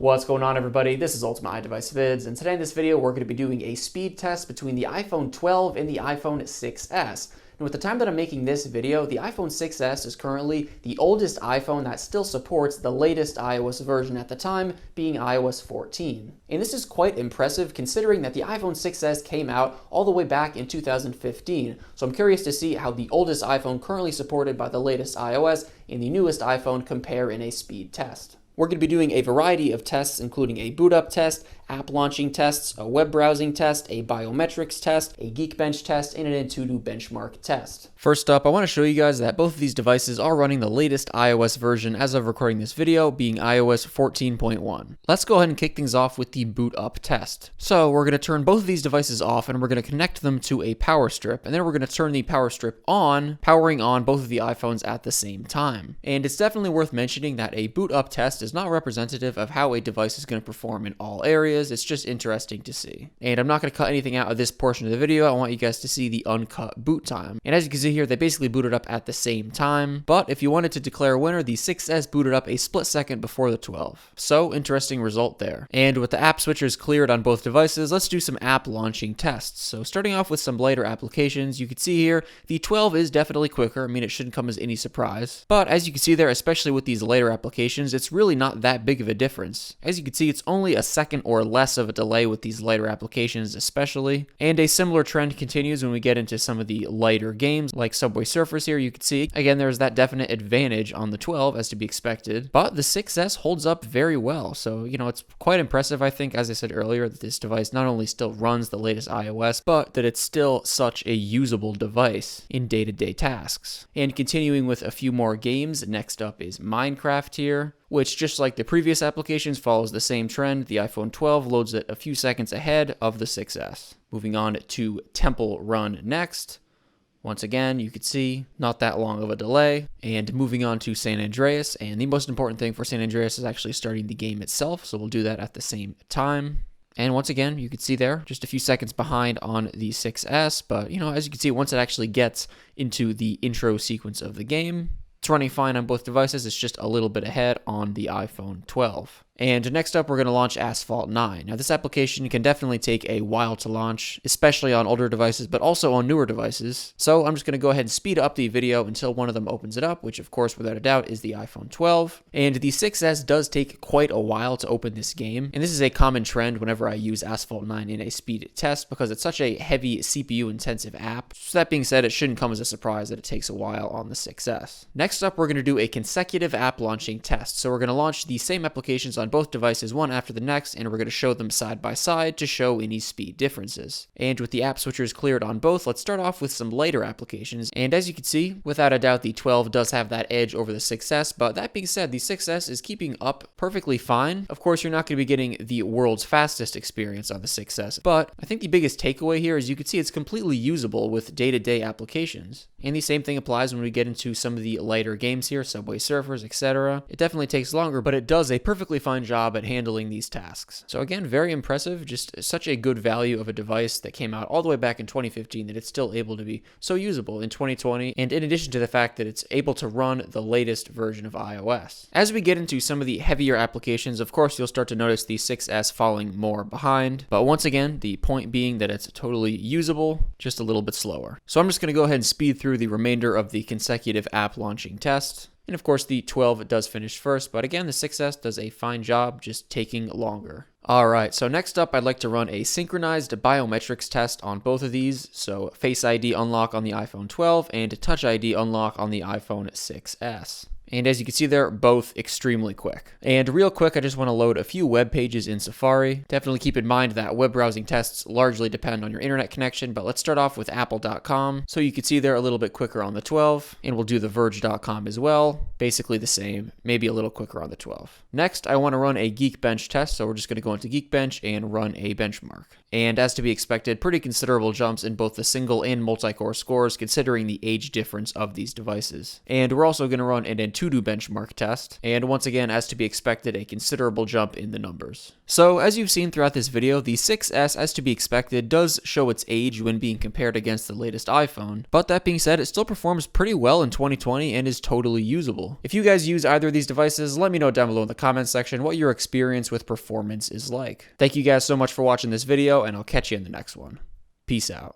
What's going on, everybody? This is Ultimate iDevice Vids, and today in this video we're going to be doing a speed test between the iPhone 12 and the iPhone 6S. And with the time that I'm making this video, the iPhone 6S is currently the oldest iPhone that still supports the latest iOS version at the time, being iOS 14. And this is quite impressive considering that the iPhone 6S came out all the way back in 2015. So I'm curious to see how the oldest iPhone currently supported by the latest iOS and the newest iPhone compare in a speed test. We're going to be doing a variety of tests, including a boot up test, app launching tests, a web browsing test, a biometrics test, a Geekbench test, and an Antutu benchmark test. First up, I want to show you guys that both of these devices are running the latest iOS version as of recording this video, being iOS 14.1. Let's go ahead and kick things off with the boot up test. So we're going to turn both of these devices off and we're going to connect them to a power strip, and then we're going to turn the power strip on, powering on both of the iPhones at the same time. And it's definitely worth mentioning that a boot up test is not representative of how a device is going to perform in all areas. It's just interesting to see. And I'm not going to cut anything out of this portion of the video. I want you guys to see the uncut boot time. And as you can see here, they basically booted up at the same time. But if you wanted to declare a winner, the 6S booted up a split second before the 12. So interesting result there. And with the app switchers cleared on both devices, let's do some app launching tests. So starting off with some lighter applications, you can see here, the 12 is definitely quicker. I mean, it shouldn't come as any surprise. But as you can see there, especially with these lighter applications, it's really not that big of a difference. As you can see, it's only a second or less of a delay with these lighter applications especially. And a similar trend continues when we get into some of the lighter games like Subway Surfers here. You can see, again, there's that definite advantage on the 12 as to be expected. But the 6S holds up very well. So, it's quite impressive, I think, as I said earlier, that this device not only still runs the latest iOS, but that it's still such a usable device in day-to-day tasks. And continuing with a few more games, next up is Minecraft here, which, just like the previous applications, follows the same trend. The iPhone 12 loads it a few seconds ahead of the 6S. Moving on to Temple Run next. Once again, you could see not that long of a delay. And moving on to San Andreas, and the most important thing for San Andreas is actually starting the game itself, so we'll do that at the same time. And once again, you can see there, just a few seconds behind on the 6S, but as you can see, once it actually gets into the intro sequence of the game, it's running fine on both devices. It's just a little bit ahead on the iPhone 12. And next up, we're going to launch Asphalt 9. Now, this application can definitely take a while to launch, especially on older devices, but also on newer devices. So I'm just going to go ahead and speed up the video until one of them opens it up, which, of course, without a doubt, is the iPhone 12. And the 6S does take quite a while to open this game. And this is a common trend whenever I use Asphalt 9 in a speed test because it's such a heavy CPU-intensive app. So that being said, it shouldn't come as a surprise that it takes a while on the 6S. Next up, we're going to do a consecutive app launching test. So we're going to launch the same applications on both devices one after the next, and we're going to show them side by side to show any speed differences. And with the app switchers cleared on both, let's start off with some later applications. And as you can see, without a doubt, the 12 does have that edge over the 6S, but that being said, the 6S is keeping up perfectly fine. Of course, you're not going to be getting the world's fastest experience on the 6S, but I think the biggest takeaway here is you can see it's completely usable with day-to-day applications. And the same thing applies when we get into some of the lighter games here, Subway Surfers, etc. It definitely takes longer, but it does a perfectly fine job at handling these tasks. So again, very impressive, just such a good value of a device that came out all the way back in 2015 that it's still able to be so usable in 2020, and in addition to the fact that it's able to run the latest version of iOS. As we get into some of the heavier applications, of course, you'll start to notice the 6S falling more behind, but once again, the point being that it's totally usable, just a little bit slower. So I'm just going to go ahead and speed through the remainder of the consecutive app launching test. And of course, the 12 does finish first, but again, the 6S does a fine job, just taking longer. Alright, so next up, I'd like to run a synchronized biometrics test on both of these. So Face ID unlock on the iPhone 12 and Touch ID unlock on the iPhone 6S. And as you can see, they're both extremely quick. And real quick, I just want to load a few web pages in Safari. Definitely keep in mind that web browsing tests largely depend on your internet connection, but let's start off with apple.com. So you can see they're a little bit quicker on the 12, and we'll do the verge.com as well. Basically the same, maybe a little quicker on the 12. Next, I want to run a Geekbench test, so we're just going to go into Geekbench and run a benchmark. And as to be expected, pretty considerable jumps in both the single and multi-core scores considering the age difference of these devices. And we're also going to run an Antutu benchmark test, and once again, as to be expected, a considerable jump in the numbers. So, as you've seen throughout this video, the 6S, as to be expected, does show its age when being compared against the latest iPhone, but that being said, it still performs pretty well in 2020 and is totally usable. If you guys use either of these devices, let me know down below in the comments section what your experience with performance is like. Thank you guys so much for watching this video, and I'll catch you in the next one. Peace out.